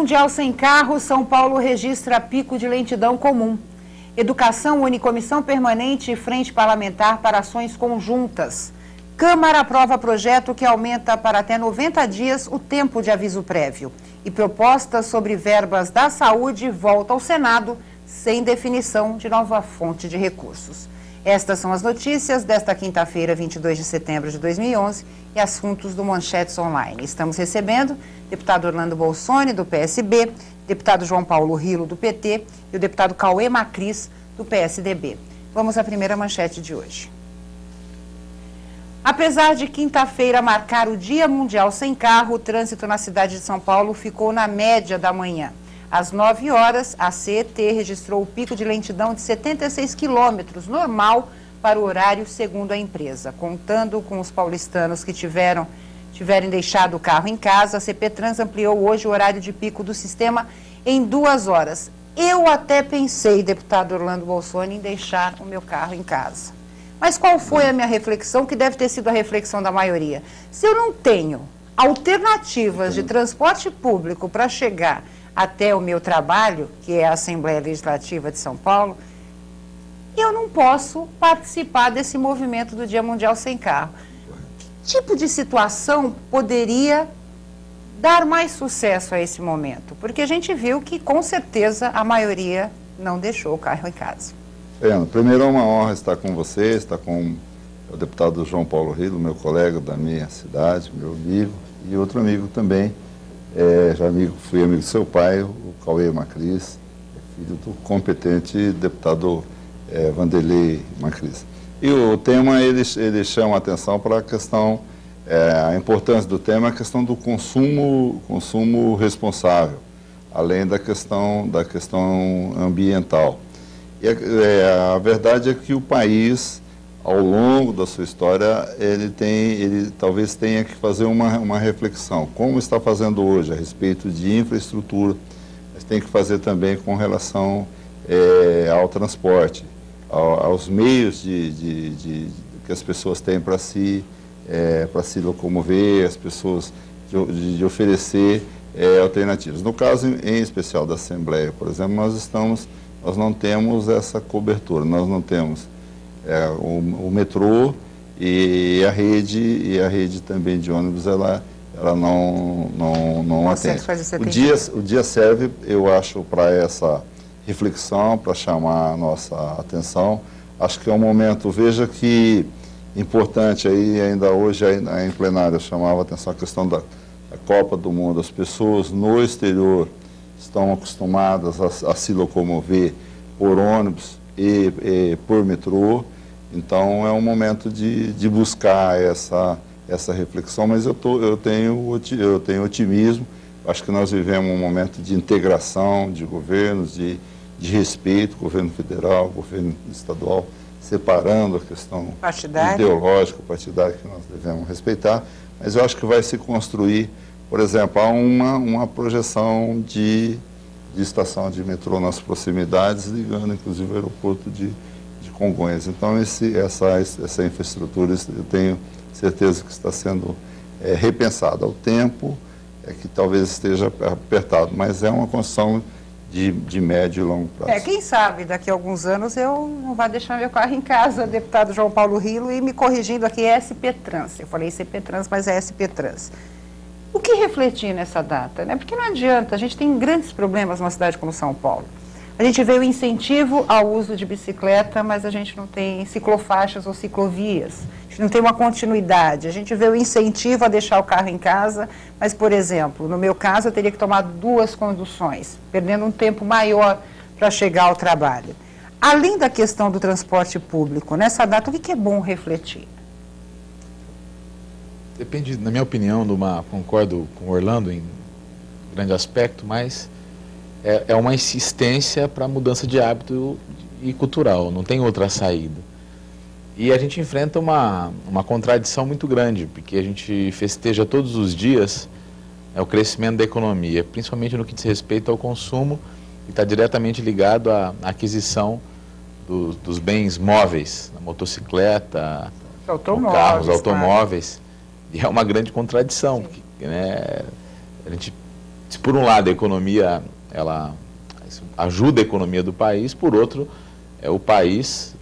Mundial Sem Carro, São Paulo registra pico de lentidão comum. Educação une comissão permanente e frente parlamentar para ações conjuntas. Câmara aprova projeto que aumenta para até 90 dias o tempo de aviso prévio. E propostas sobre verbas da saúde volta ao Senado sem definição de nova fonte de recursos. Estas são as notícias desta quinta-feira, 22 de setembro de 2011, e assuntos do Manchetes Online. Estamos recebendo o deputado Orlando Bolsoni, do PSB, deputado João Paulo Rilo, do PT, e o deputado Cauê Macris, do PSDB. Vamos à primeira manchete de hoje. Apesar de quinta-feira marcar o Dia Mundial Sem Carro, o trânsito na cidade de São Paulo ficou na média da manhã. Às 9 horas, a CET registrou o pico de lentidão de 76 quilômetros, normal para o horário segundo a empresa. Contando com os paulistanos que tiverem deixado o carro em casa, a CPTrans ampliou hoje o horário de pico do sistema em 2 horas. Eu até pensei, deputado Orlando Bolsoni, em deixar o meu carro em casa. Mas qual foi a minha reflexão, que deve ter sido a reflexão da maioria? Se eu não tenho alternativas de transporte público para chegar até o meu trabalho, que é a Assembleia Legislativa de São Paulo, eu não posso participar desse movimento do Dia Mundial Sem Carro. Que tipo de situação poderia dar mais sucesso a esse momento? Porque a gente viu que, com certeza, a maioria não deixou o carro em casa. Primeiro é uma honra estar com você, estar com o deputado João Paulo Rilo, meu colega da minha cidade, meu amigo, e outro amigo também, fui amigo do seu pai, o Cauê Macris, filho do competente deputado Vanderlei Macris. E o tema, ele chama a atenção para a questão, a importância do tema é a questão do consumo responsável, além da questão ambiental. E a verdade é que o país, ao longo da sua história, ele talvez tenha que fazer uma reflexão, como está fazendo hoje a respeito de infraestrutura, mas tem que fazer também com relação ao transporte, aos meios que as pessoas têm para se locomover, as pessoas de oferecer alternativas. No caso em especial da Assembleia, por exemplo, nós não temos essa cobertura, nós não temos o metrô e a rede também de ônibus, ela não atende. O dia serve, eu acho, para essa reflexão, para chamar a nossa atenção. Acho que é um momento, veja que importante aí, ainda hoje em plenário, eu chamava a atenção a questão da Copa do Mundo. As pessoas no exterior estão acostumadas a se locomover por ônibus e por metrô, então é um momento de buscar essa reflexão, mas eu tenho otimismo. Acho que nós vivemos um momento de integração de governos, de respeito, governo federal, governo estadual, separando a questão ideológica, partidária, que nós devemos respeitar, mas eu acho que vai se construir, por exemplo, há uma projeção de estação de metrô nas proximidades, ligando inclusive o aeroporto de Congonhas. Então, essa infraestrutura, eu tenho certeza que está sendo repensada. O tempo que talvez esteja apertado, mas é uma construção de médio e longo prazo. Quem sabe daqui a alguns anos eu não vou deixar meu carro em casa, deputado João Paulo Rilo, e me corrigindo aqui, é SPTrans. Eu falei CPTrans, mas é SPTrans. O que refletir nessa data, né? Porque não adianta, a gente tem grandes problemas numa cidade como São Paulo. A gente vê o incentivo ao uso de bicicleta, mas a gente não tem ciclofaixas ou ciclovias. A gente não tem uma continuidade. A gente vê o incentivo a deixar o carro em casa, mas, por exemplo, no meu caso, eu teria que tomar 2 conduções, perdendo um tempo maior para chegar ao trabalho. Além da questão do transporte público, nessa data, o que é bom refletir? Depende, na minha opinião, concordo com o Orlando em grande aspecto, mas é uma insistência para mudança de hábito e cultural, não tem outra saída. E a gente enfrenta uma contradição muito grande, porque a gente festeja todos os dias o crescimento da economia, principalmente no que diz respeito ao consumo, e está diretamente ligado à aquisição dos bens móveis, a motocicleta, carros, automóveis. E é uma grande contradição, porque, né, a gente se por um lado a economia, ela ajuda a economia do país, por outro, o país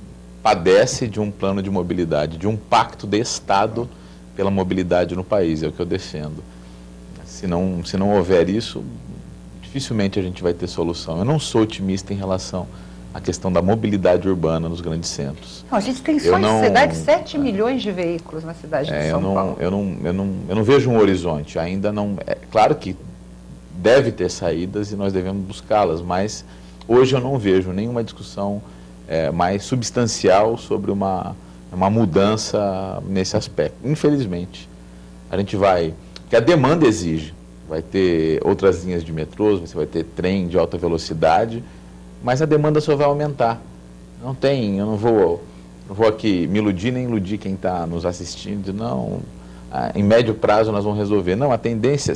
padece de um plano de mobilidade, de um pacto de Estado pela mobilidade no país, é o que eu defendo. Se não houver isso, dificilmente a gente vai ter solução. Eu não sou otimista em relação à questão da mobilidade urbana nos grandes centros. Não, a gente tem só em cidade 7 milhões de veículos na cidade de São Paulo. Eu não vejo um horizonte, ainda não... É claro que deve ter saídas e nós devemos buscá-las, mas hoje eu não vejo nenhuma discussão mais substancial sobre uma mudança nesse aspecto. Infelizmente, a gente vai... Porque a demanda exige. Vai ter outras linhas de metrôs, você vai ter trem de alta velocidade, mas a demanda só vai aumentar. Eu não vou aqui me iludir nem iludir quem está nos assistindo, não, em médio prazo nós vamos resolver. Não, a tendência,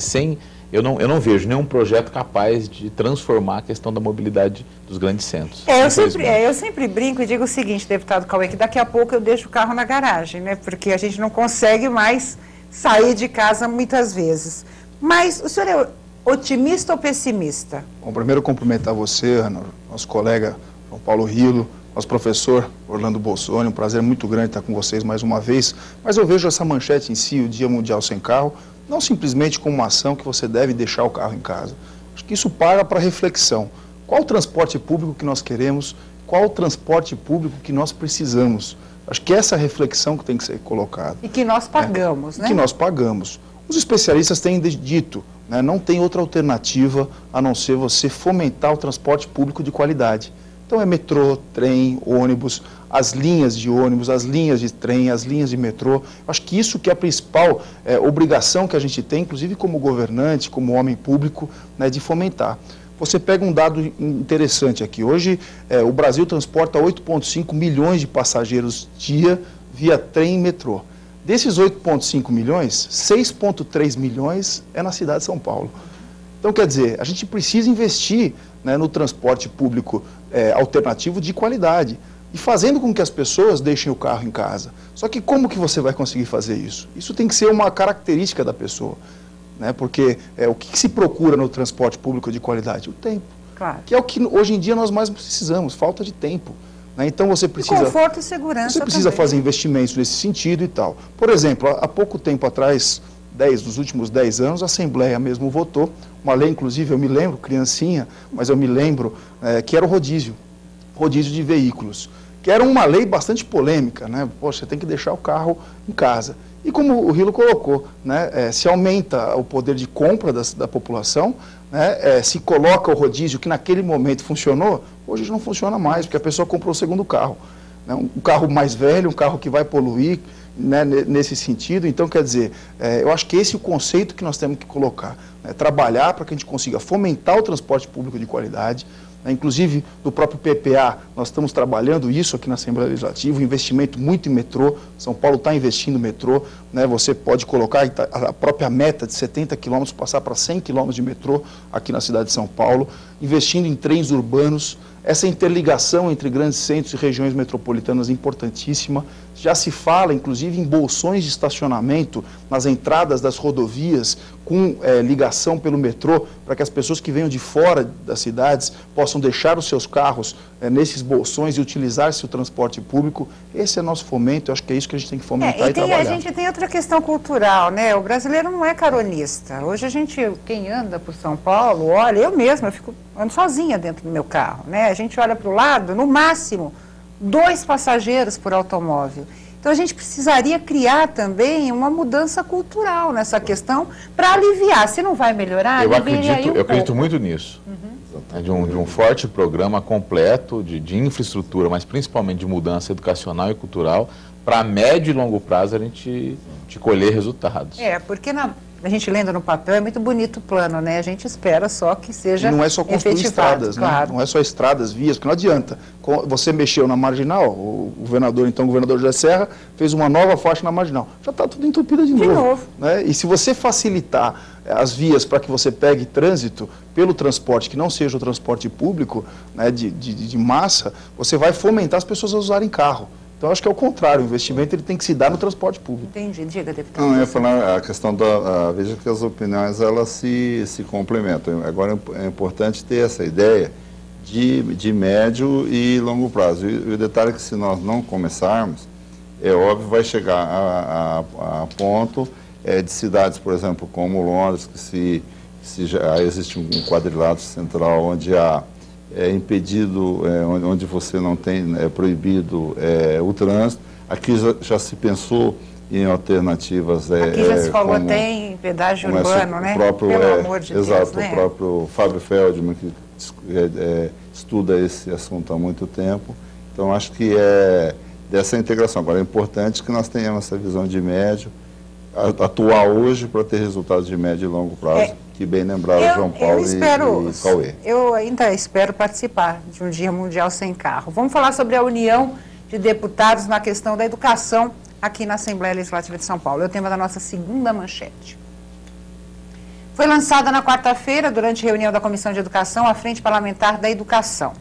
eu não vejo nenhum projeto capaz de transformar a questão da mobilidade dos grandes centros. Eu sempre brinco e digo o seguinte, deputado Cauê, que daqui a pouco eu deixo o carro na garagem, né? Porque a gente não consegue mais sair de casa muitas vezes. Mas o senhor é otimista ou pessimista? Bom, primeiro cumprimentar você, nosso colega João Paulo Rilo, nosso professor Orlando Bolsoni, um prazer muito grande estar com vocês mais uma vez. Mas eu vejo essa manchete em si, o Dia Mundial Sem Carro, não simplesmente como uma ação que você deve deixar o carro em casa. Acho que isso para reflexão. Qual o transporte público que nós queremos? Qual o transporte público que nós precisamos? Acho que essa reflexão que tem que ser colocada. E que nós pagamos, né? Que nós pagamos. Os especialistas têm dito, né, não tem outra alternativa a não ser você fomentar o transporte público de qualidade. Então é metrô, trem, ônibus, as linhas de ônibus, as linhas de trem, as linhas de metrô. Acho que isso que é a principal obrigação que a gente tem, inclusive como governante, como homem público, né, de fomentar. Você pega um dado interessante aqui. Hoje o Brasil transporta 8,5 milhões de passageiros dia via trem e metrô. Desses 8,5 milhões, 6,3 milhões é na cidade de São Paulo. Então, quer dizer, a gente precisa investir, né, no transporte público alternativo de qualidade e fazendo com que as pessoas deixem o carro em casa. Só que como que você vai conseguir fazer isso? Isso tem que ser uma característica da pessoa, né? Porque o que se procura no transporte público de qualidade? O tempo. Claro. Que é o que hoje em dia nós mais precisamos, falta de tempo. Então você precisa... conforto e segurança Você precisa também fazer investimentos nesse sentido e tal. Por exemplo, há pouco tempo atrás, nos últimos 10 anos, a Assembleia mesmo votou uma lei, inclusive, eu me lembro, criancinha, mas eu me lembro que era o rodízio de veículos, que era uma lei bastante polêmica, né? Poxa, você tem que deixar o carro em casa. E como o Rilo colocou, né, se aumenta o poder de compra da população, né, se coloca o rodízio que naquele momento funcionou, hoje não funciona mais, porque a pessoa comprou o segundo carro. Né, um carro mais velho, um carro que vai poluir, né, nesse sentido. Então, quer dizer, eu acho que esse é o conceito que nós temos que colocar. Né, trabalhar para que a gente consiga fomentar o transporte público de qualidade. Inclusive, do próprio PPA, nós estamos trabalhando isso aqui na Assembleia Legislativa, um investimento muito em metrô. São Paulo está investindo em metrô, né? Você pode colocar a própria meta de 70 quilômetros, passar para 100 quilômetros de metrô aqui na cidade de São Paulo, investindo em trens urbanos. Essa interligação entre grandes centros e regiões metropolitanas é importantíssima. Já se fala, inclusive, em bolsões de estacionamento nas entradas das rodovias, com ligação pelo metrô, para que as pessoas que venham de fora das cidades possam deixar os seus carros nesses bolsões e utilizar-se o transporte público. Esse é nosso fomento, eu acho que é isso que a gente tem que fomentar e trabalhar. A gente tem outra questão cultural, né? O brasileiro não é caronista. Hoje quem anda por São Paulo, olha, eu mesma, ando sozinha dentro do meu carro, né? A gente olha para o lado, no máximo, 2 passageiros por automóvel. Então, a gente precisaria criar também uma mudança cultural nessa questão para aliviar. Se não vai melhorar, eu acredito muito nisso. De um forte programa completo de infraestrutura, mas principalmente de mudança educacional e cultural, para médio e longo prazo a gente colher resultados. Porque a gente lendo no papel é muito bonito o plano, né? A gente espera só que seja não é só construir estradas, claro. Né? Não é só estradas, vias, porque não adianta. Você mexeu na marginal, o governador José Serra, fez uma nova faixa na marginal. Já está tudo entupido de novo. Né? E se você facilitar as vias para que você pegue trânsito pelo transporte, que não seja o transporte público, né, de massa, você vai fomentar as pessoas a usarem carro. Então, acho que é o contrário, o investimento ele tem que se dar no transporte público. Entendi. Diga, deputado. Não, eu ia falar a questão da... veja que as opiniões, elas se complementam. Agora, é importante ter essa ideia de médio e longo prazo. E o detalhe é que, se nós não começarmos, é óbvio, vai chegar a ponto de cidades, por exemplo, como Londres, que se já existe um quadrilátero central onde há impedido, onde você não tem, é proibido o trânsito. Aqui já se pensou em alternativas. Aqui já se falou até em pedágio urbano, né? Pelo amor de Deus, exato, né? O próprio Fábio Feldman, que estuda esse assunto há muito tempo. Então, acho que dessa integração. Agora, é importante que nós tenhamos essa visão de médio, atuar hoje para ter resultados de médio e longo prazo, que bem lembraram João Paulo e Cauê. Eu ainda espero participar de um Dia Mundial Sem Carro. Vamos falar sobre a união de deputados na questão da educação aqui na Assembleia Legislativa de São Paulo. É o tema da nossa segunda manchete. Foi lançada na quarta-feira, durante a reunião da Comissão de Educação, a Frente Parlamentar da Educação.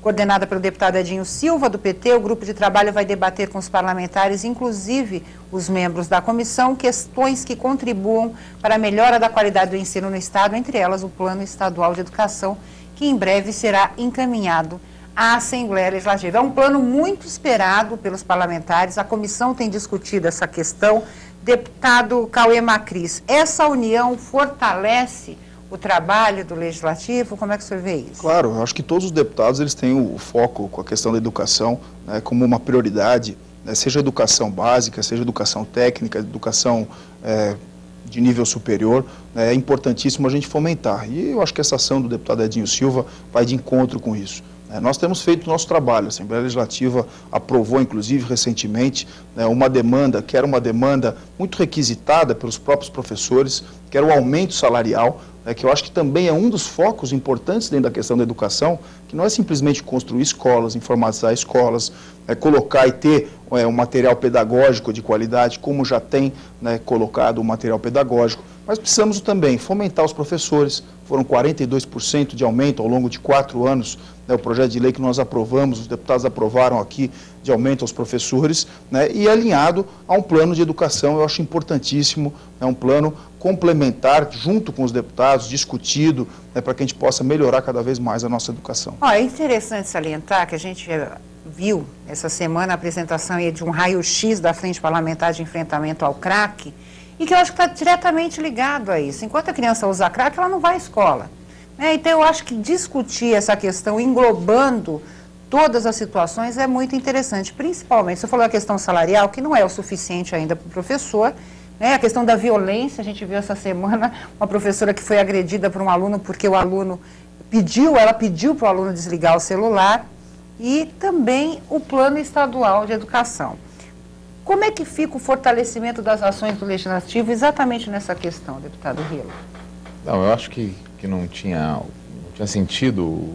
Coordenada pelo deputado Edinho Silva, do PT, o grupo de trabalho vai debater com os parlamentares, inclusive os membros da comissão, questões que contribuam para a melhora da qualidade do ensino no Estado, entre elas o Plano Estadual de Educação, que em breve será encaminhado à Assembleia Legislativa. É um plano muito esperado pelos parlamentares, a comissão tem discutido essa questão. Deputado Cauê Macris, essa união fortalece o trabalho do Legislativo? Como é que o senhor vê isso? Claro, eu acho que todos os deputados eles têm o foco com a questão da educação, né, como uma prioridade, né, seja educação básica, seja educação técnica, educação de nível superior, né, é importantíssimo a gente fomentar. E eu acho que essa ação do deputado Edinho Silva vai de encontro com isso. Nós temos feito o nosso trabalho, a Assembleia Legislativa aprovou, inclusive, recentemente, uma demanda, que era uma demanda muito requisitada pelos próprios professores, que era o aumento salarial, que eu acho que também é um dos focos importantes dentro da questão da educação, que não é simplesmente construir escolas, informatizar escolas, colocar e ter um material pedagógico de qualidade, como já tem colocado o material pedagógico, mas precisamos também fomentar os professores. Foram 42% de aumento ao longo de 4 anos, o projeto de lei que nós aprovamos, os deputados aprovaram aqui, de aumento aos professores, e alinhado a um plano de educação, eu acho importantíssimo, um plano complementar, junto com os deputados, discutido, para que a gente possa melhorar cada vez mais a nossa educação. É interessante salientar que a gente viu essa semana a apresentação de um raio-x da Frente Parlamentar de Enfrentamento ao Crack, e que eu acho que está diretamente ligado a isso. Enquanto a criança usa crack, ela não vai à escola. Então, eu acho que discutir essa questão, englobando todas as situações, é muito interessante. Principalmente, você falou a questão salarial, que não é o suficiente ainda para o professor, a questão da violência. A gente viu essa semana uma professora que foi agredida por um aluno porque o aluno ela pediu para o aluno desligar o celular, e também o Plano Estadual de Educação. Como é que fica o fortalecimento das ações do Legislativo exatamente nessa questão, deputado Rilo? Não, eu acho que não tinha sentido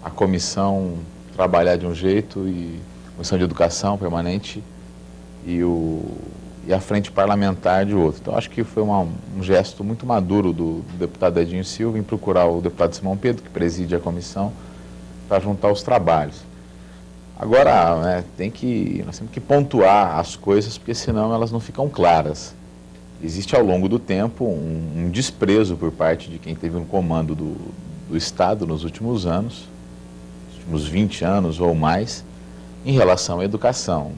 a comissão trabalhar de um jeito, e a Comissão de Educação permanente e a Frente Parlamentar de outro. Então, acho que foi um gesto muito maduro do deputado Edinho Silva em procurar o deputado Simão Pedro, que preside a comissão, para juntar os trabalhos. Agora, nós temos que pontuar as coisas, porque senão elas não ficam claras. Existe ao longo do tempo um desprezo por parte de quem teve um comando do Estado nos últimos anos, nos últimos 20 anos ou mais, em relação à educação.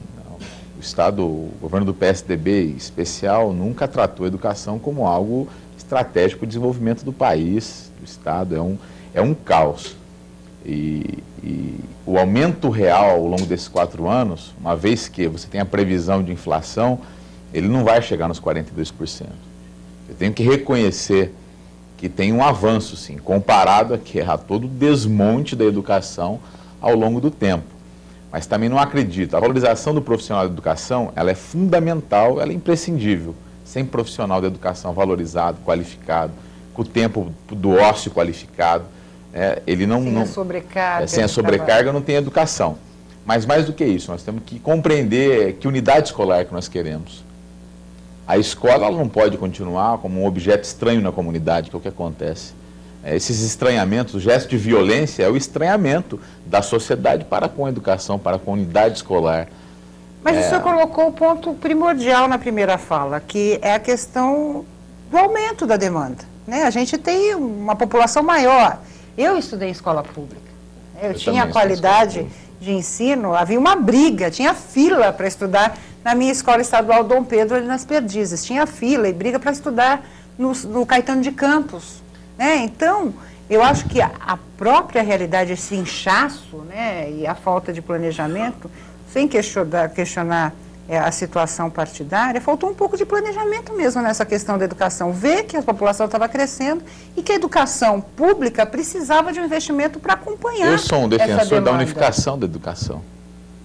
O Estado, o governo do PSDB em especial, nunca tratou a educação como algo estratégico para o desenvolvimento do país, do Estado. É um caos. E o aumento real ao longo desses 4 anos, uma vez que você tem a previsão de inflação, ele não vai chegar nos 42%. Eu tenho que reconhecer que tem um avanço, sim, comparado a todo o desmonte da educação ao longo do tempo. Mas também não acredito. A valorização do profissional da educação, ela é fundamental, ela é imprescindível. Sem profissional da educação valorizado, qualificado, com o tempo do ócio qualificado, sem a sobrecarga não tem educação. Mas mais do que isso, nós temos que compreender que unidade escolar que nós queremos. A escola ela não pode continuar como um objeto estranho na comunidade, que é o que acontece. Esses estranhamentos, o gesto de violência é o estranhamento da sociedade para com a educação, para com a unidade escolar. Mas o senhor colocou o ponto primordial na primeira fala, que é a questão do aumento da demanda, né? A gente tem uma população maior. Eu estudei em escola pública. Eu tinha qualidade de ensino, havia uma briga, tinha fila para estudar na minha escola estadual Dom Pedro, ali nas Perdizes. Tinha fila e briga para estudar no Caetano de Campos, né? Então, eu acho que a própria realidade, esse inchaço, né, e a falta de planejamento, sem questionar a situação partidária, faltou um pouco de planejamento mesmo nessa questão da educação. Ver que a população estava crescendo e que a educação pública precisava de um investimento para acompanhar. Eu sou um defensor da unificação da educação.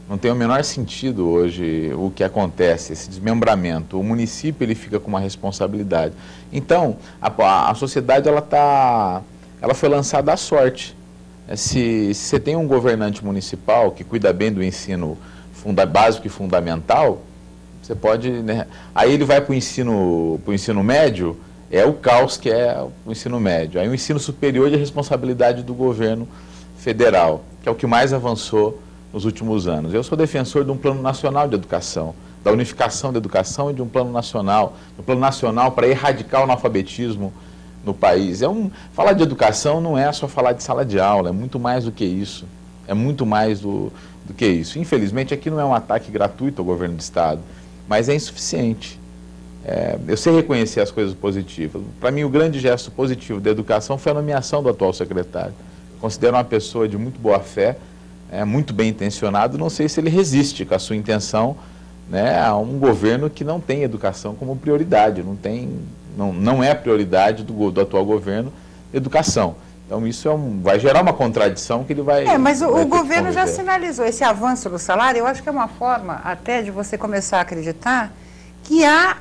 Não tem o menor sentido hoje o que acontece, esse desmembramento. O município ele fica com uma responsabilidade. Então, a sociedade ela foi lançada à sorte. Se você tem um governante municipal que cuida bem do ensino básico e fundamental, você pode, né? Aí ele vai para o ensino médio, é o caos que é o ensino médio. Aí o ensino superior é a responsabilidade do governo federal, que é o que mais avançou nos últimos anos. Eu sou defensor de um plano nacional de educação, da unificação da educação e de um plano nacional para erradicar o analfabetismo no país. Falar de educação não é só falar de sala de aula, é muito mais do que isso. É muito mais do que isso. Infelizmente, aqui não é um ataque gratuito ao governo do Estado, mas é insuficiente. Eu sei reconhecer as coisas positivas. Para mim, o grande gesto positivo da educação foi a nomeação do atual secretário. Considero uma pessoa de muito boa fé, muito bem intencionado. Não sei se ele resiste com a sua intenção, né, a um governo que não tem educação como prioridade. Não é a prioridade do atual governo educação. Então, isso vai gerar uma contradição que ele vai... mas o governo já sinalizou esse avanço do salário. Eu acho que é uma forma até de você começar a acreditar que há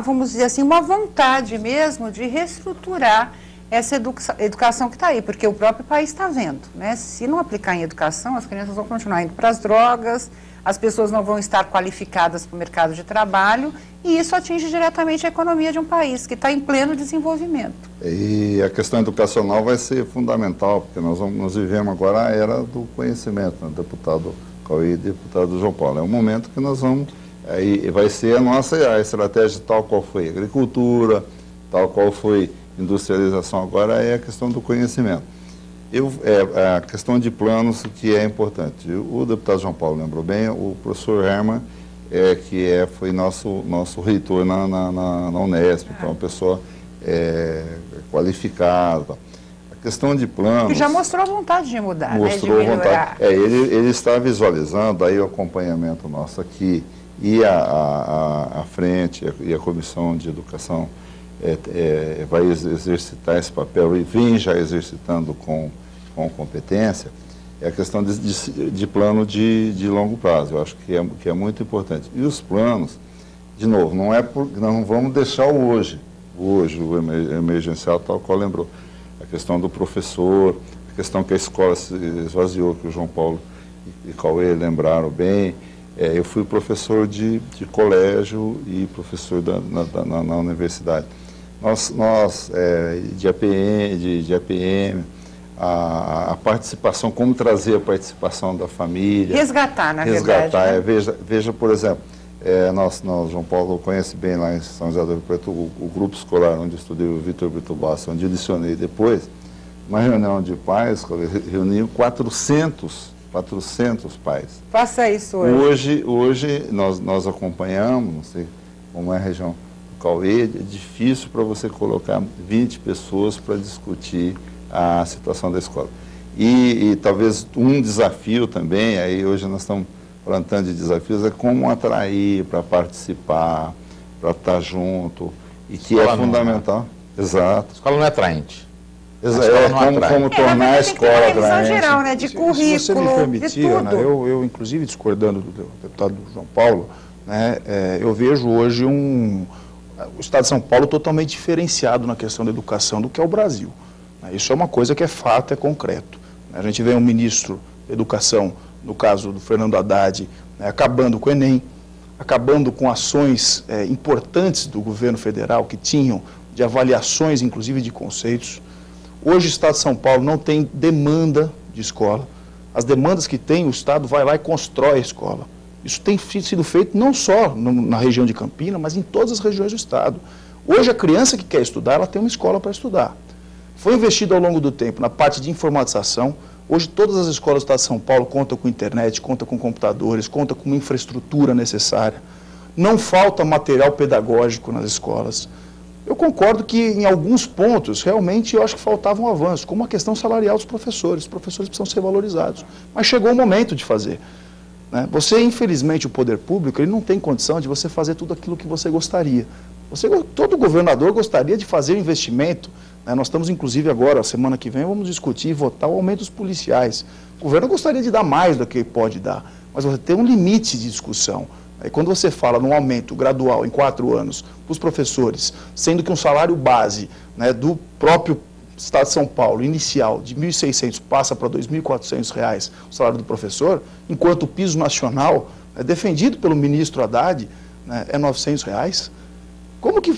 vamos dizer assim, uma vontade mesmo de reestruturar essa educação que está aí, porque o próprio país está vendo, né? Se não aplicar em educação, as crianças vão continuar indo para as drogas, as pessoas não vão estar qualificadas para o mercado de trabalho, e isso atinge diretamente a economia de um país que está em pleno desenvolvimento. E a questão educacional vai ser fundamental, porque nós vivemos agora a era do conhecimento, né? Deputado Cauê e deputado João Paulo. É um momento que nós vamos, vai ser a estratégia tal qual foi a agricultura, tal qual foi a industrialização, agora é a questão do conhecimento. A questão de planos que é importante. O deputado João Paulo lembrou bem, o professor Herman, foi nosso reitor na Unesp, então uma pessoa qualificada. A questão de planos... Que já mostrou vontade de mudar, mostrou, né? De vontade. Ele está visualizando aí o acompanhamento nosso aqui e a frente e a Comissão de Educação vai exercitar esse papel e vem já exercitando com competência, é a questão de plano de longo prazo. Eu acho que é muito importante. E os planos, de novo, não vamos deixar o emergencial, tal qual lembrou. A questão do professor, a questão que a escola se esvaziou, que o João Paulo e Cauê lembraram bem. Eu fui professor de colégio e professor na universidade. Nós de APM, a participação, como trazer a participação da família. Resgatar, na verdade. Né? Veja, por exemplo, João Paulo conhece bem lá em São José do Rio Preto o grupo escolar onde eu estudei, o Vitor Brito Bassi, onde eu licionei depois, uma reunião de pais, reuniu 400 pais. Faça isso hoje. Hoje nós acompanhamos, não sei como é a região do Cauê, é difícil para você colocar 20 pessoas para discutir a situação da escola. E talvez um desafio também, aí hoje nós estamos plantando de desafios, é como atrair para participar, para estar junto, e que é fundamental. Exato. A escola não é atraente. Como tornar a escola atraente. Geral, né? De currículo, se você me permitir, Ana, eu inclusive discordando do deputado João Paulo, né, eu vejo hoje o Estado de São Paulo totalmente diferenciado na questão da educação do que é o Brasil. Isso é uma coisa que é fato, é concreto. A gente vê um ministro da Educação, no caso do Fernando Haddad, acabando com o Enem, acabando com ações importantes do governo federal que tinham de avaliações, inclusive de conceitos. Hoje o Estado de São Paulo não tem demanda de escola. As demandas que tem, o Estado vai lá e constrói a escola. Isso tem sido feito não só na região de Campinas, mas em todas as regiões do estado. Hoje a criança que quer estudar, ela tem uma escola para estudar. Foi investido ao longo do tempo na parte de informatização. Hoje todas as escolas do estado de São Paulo contam com internet, contam com computadores, contam com uma infraestrutura necessária. Não falta material pedagógico nas escolas. Eu concordo que em alguns pontos, realmente, eu acho que faltava um avanço, como a questão salarial dos professores. Os professores precisam ser valorizados. Mas chegou o momento de fazer. Né? Você, infelizmente, o poder público, ele não tem condição de você fazer tudo aquilo que você gostaria. Todo governador gostaria de fazer um investimento. Né? Nós estamos, inclusive, agora, semana que vem, vamos discutir e votar o aumento dos policiais. O governo gostaria de dar mais do que pode dar, mas você tem um limite de discussão. Aí, quando você fala num aumento gradual em 4 anos para os professores, sendo que um salário base, né, do próprio Estado de São Paulo, inicial, de R$ 1.600 passa para R$ 2.400 o salário do professor, enquanto o piso nacional, defendido pelo ministro Haddad, né, é R$ 900.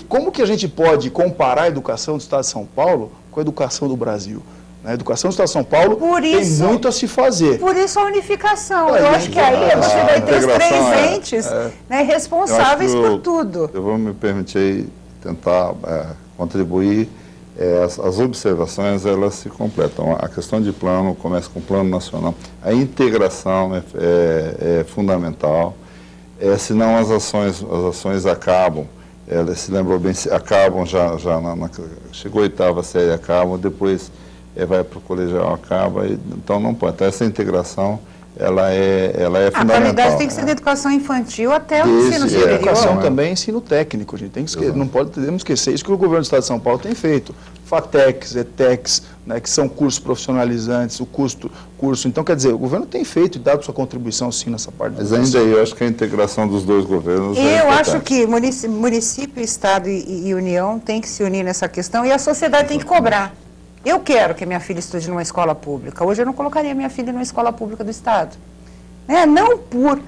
Como que a gente pode comparar a educação do Estado de São Paulo com a educação do Brasil? A educação do Estado de São Paulo tem muito a se fazer. Por isso a unificação. Eu acho que aí você vai ter os 3 entes né, responsáveis por tudo. Eu vou me permitir tentar contribuir. As observações, elas se completam. A questão de plano começa com o plano nacional. A integração é fundamental. Senão as ações acabam. Ela se lembrou bem, acabam chegou a 8ª série, acabam, depois vai para o colegial, acaba, então não pode. Então, essa integração, ela é fundamental. A qualidade tem que ser da educação infantil até o ensino superior. Educação também é ensino técnico, a gente tem que esquecer, não podemos esquecer isso que o governo do Estado de São Paulo tem feito. FATECs, ETECs, né, que são cursos profissionalizantes, o curso. Então, quer dizer, o governo tem feito e dado sua contribuição, sim, nessa parte. Mas ainda aí, eu acho que a integração dos 2 governos eu acho que município, Estado e União tem que se unir nessa questão e a sociedade tem que cobrar. Eu quero que minha filha estude numa escola pública. Hoje eu não colocaria minha filha numa escola pública do Estado. Não por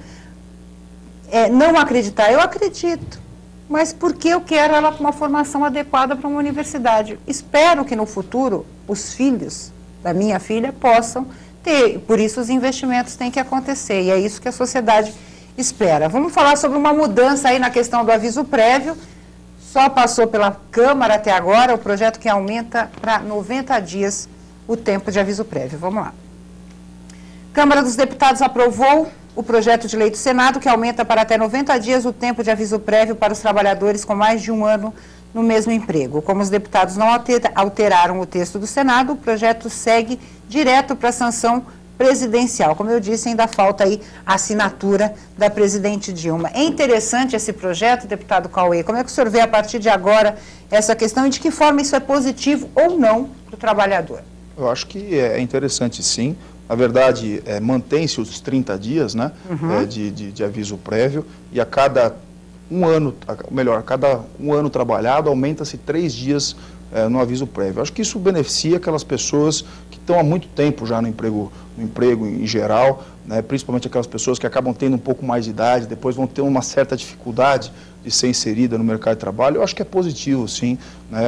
não acreditar, eu acredito. Mas porque eu quero ela com uma formação adequada para uma universidade. Espero que no futuro os filhos da minha filha possam ter. Por isso os investimentos têm que acontecer. E é isso que a sociedade espera. Vamos falar sobre uma mudança aí na questão do aviso prévio. Só passou pela Câmara até agora o projeto que aumenta para 90 dias o tempo de aviso prévio. Vamos lá. Câmara dos Deputados aprovou o projeto de lei do Senado que aumenta para até 90 dias o tempo de aviso prévio para os trabalhadores com mais de 1 ano no mesmo emprego. Como os deputados não alteraram o texto do Senado, o projeto segue direto para a sanção presidencial. Como eu disse, ainda falta aí a assinatura da presidente Dilma. É interessante esse projeto, deputado Cauê. Como é que o senhor vê a partir de agora essa questão e de que forma isso é positivo ou não para o trabalhador? Eu acho que é interessante, sim. Na verdade, mantém-se os 30 dias, né, de aviso prévio e a cada 1 ano, melhor, a cada 1 ano trabalhado, aumenta-se 3 dias no aviso prévio. Eu acho que isso beneficia aquelas pessoas que estão há muito tempo já no emprego em geral, né, principalmente aquelas pessoas que acabam tendo um pouco mais de idade, depois vão ter uma certa dificuldade de ser inserida no mercado de trabalho. Eu acho que é positivo, sim, né,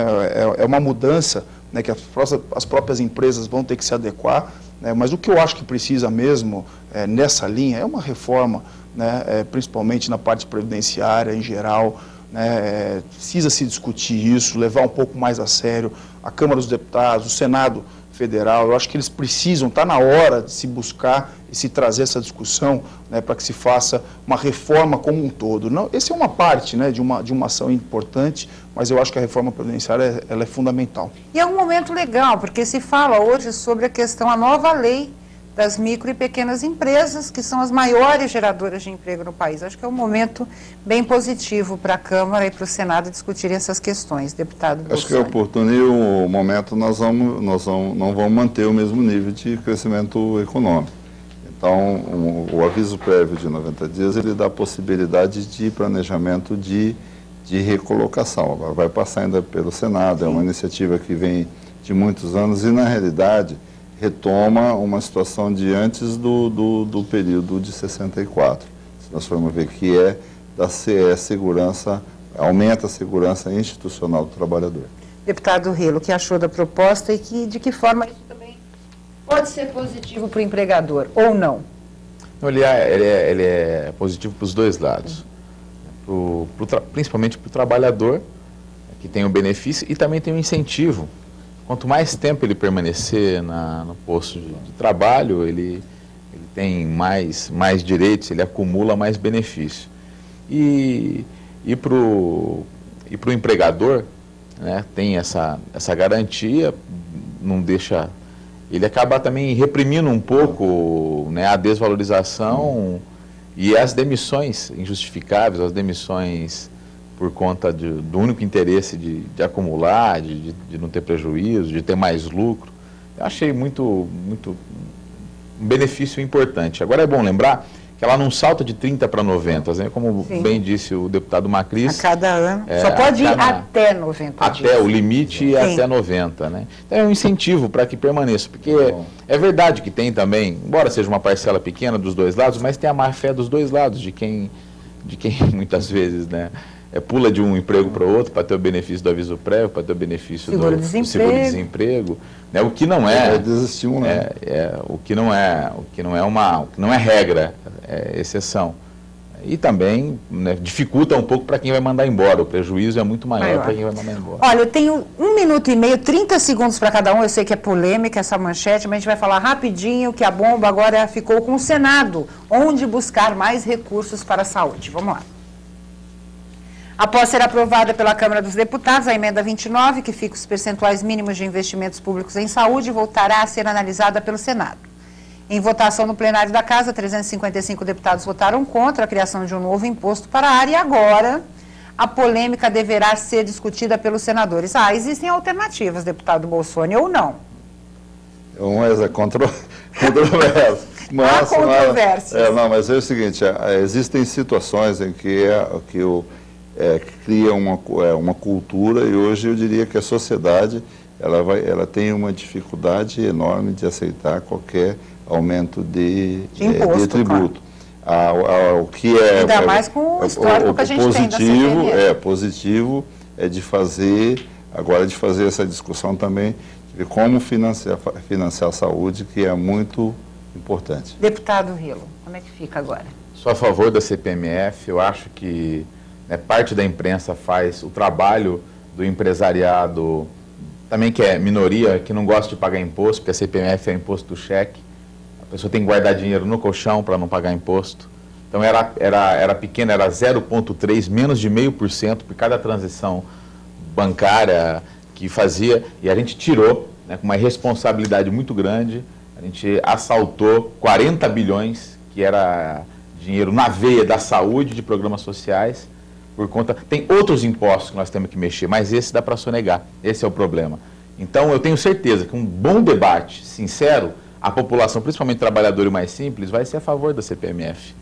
é uma mudança, né, que as próprias empresas vão ter que se adequar, né, mas o que eu acho que precisa mesmo nessa linha é uma reforma, né, principalmente na parte previdenciária em geral, né, precisa se discutir isso, levar um pouco mais a sério a Câmara dos Deputados, o Senado Federal. Eu acho que eles precisam, está na hora de se buscar e se trazer essa discussão, né, para que se faça uma reforma como um todo. Não, essa é uma parte, né, de uma ação importante, mas eu acho que a reforma previdenciária ela é fundamental. E é um momento legal, porque se fala hoje sobre a nova lei das micro e pequenas empresas, que são as maiores geradoras de emprego no país. Acho que é um momento bem positivo para a Câmara e para o Senado discutirem essas questões, deputado Bolsonaro. Acho que é oportuno e o momento não vamos manter o mesmo nível de crescimento econômico. Então, o aviso prévio de 90 dias, ele dá a possibilidade de planejamento de recolocação. Agora vai passar ainda pelo Senado, é uma iniciativa que vem de muitos anos e, na realidade, retoma uma situação de antes do período de 64. Se nós formos ver que da segurança, aumenta a segurança institucional do trabalhador. Deputado Relo, o que achou da proposta e de que forma isso também pode ser positivo para o empregador, ou não? Ele é positivo para os dois lados, principalmente para o trabalhador, que tem o benefício, e também tem o incentivo. Quanto mais tempo ele permanecer no posto de trabalho, ele tem mais direitos, ele acumula mais benefício. E para o empregador, né, tem essa garantia, não deixa... Ele acaba também reprimindo um pouco, né, a desvalorização e as demissões injustificáveis, as demissões por conta do único interesse de acumular, de não ter prejuízo, de ter mais lucro. Eu achei muito um benefício importante. Agora é bom lembrar que ela não salta de 30 para 90, né? Como Sim. bem disse o deputado Macris. A cada ano. Só pode ir até 90 dias. Até o limite é até 90, né? Então é um incentivo para que permaneça, porque é verdade que tem também, embora seja uma parcela pequena dos dois lados, mas tem a má-fé dos dois lados, de quem muitas vezes, né, pula de um emprego para o outro para ter o benefício do aviso prévio, para ter o benefício do seguro-desemprego, né, o que não é desestímulo, né? o que não é regra, é exceção. E também, né, dificulta um pouco para quem vai mandar embora, o prejuízo é muito maior para quem vai mandar embora. Olha, eu tenho 1 minuto e meio, 30 segundos para cada um, eu sei que é polêmica essa manchete, mas a gente vai falar rapidinho que a bomba agora ficou com o Senado, onde buscar mais recursos para a saúde. Vamos lá. Após ser aprovada pela Câmara dos Deputados, a emenda 29, que fixa os percentuais mínimos de investimentos públicos em saúde, voltará a ser analisada pelo Senado. Em votação no plenário da Casa, 355 deputados votaram contra a criação de um novo imposto para a área e agora a polêmica deverá ser discutida pelos senadores. Existem alternativas, deputado Bolsonaro, ou não? Umas é controverso. Há controvérsias. Mas é o seguinte, existem situações em que cria uma cultura e hoje eu diria que a sociedade ela tem uma dificuldade enorme de aceitar qualquer aumento de tributo. Claro. O que é ainda mais com o histórico que a gente tem da CPMF. Positivo é de fazer essa discussão também de como financiar a saúde, que é muito importante. Deputado Rilo, como é que fica agora? Sou a favor da CPMF, eu acho que parte da imprensa faz o trabalho do empresariado, também que é minoria, que não gosta de pagar imposto, porque a CPMF é o imposto do cheque. A pessoa tem que guardar dinheiro no colchão para não pagar imposto. Então era pequena, era 0,3%, menos de 0,5% por cada transação bancária que fazia, e a gente tirou, né, com uma responsabilidade muito grande, a gente assaltou 40 bilhões, que era dinheiro na veia da saúde, de programas sociais, por conta... Tem outros impostos que nós temos que mexer, mas esse dá para sonegar, esse é o problema. Então eu tenho certeza que um bom debate, sincero, a população, principalmente trabalhadora e mais simples, vai ser a favor da CPMF.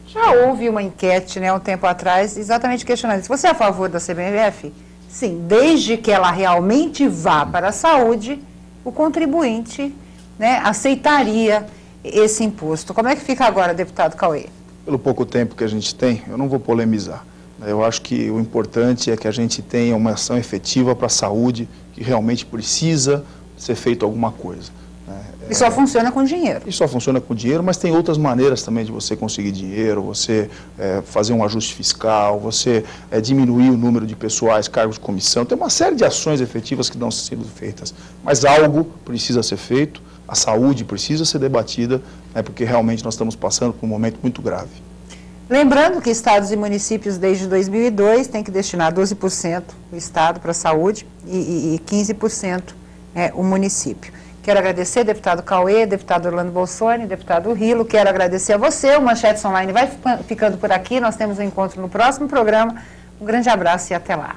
Já houve uma enquete, né, um tempo atrás, exatamente questionando, se você é a favor da CPMF? Sim, desde que ela realmente vá para a saúde, o contribuinte, né, aceitaria esse imposto. Como é que fica agora, deputado Cauê? Pelo pouco tempo que a gente tem, eu não vou polemizar. Eu acho que o importante é que a gente tenha uma ação efetiva para a saúde, que realmente precisa ser feito alguma coisa. E só funciona com dinheiro. E só funciona com dinheiro, mas tem outras maneiras também de você conseguir dinheiro, você fazer um ajuste fiscal, você diminuir o número de pessoais, cargos de comissão. Tem uma série de ações efetivas que estão sendo feitas, mas algo precisa ser feito, a saúde precisa ser debatida, porque realmente nós estamos passando por um momento muito grave. Lembrando que estados e municípios desde 2002 têm que destinar 12% o estado para a saúde e 15% o município. Quero agradecer, deputado Cauê, deputado Orlando Bolsonaro, deputado Rilo. Quero agradecer a você. O Manchetes Online vai ficando por aqui. Nós temos um encontro no próximo programa. Um grande abraço e até lá.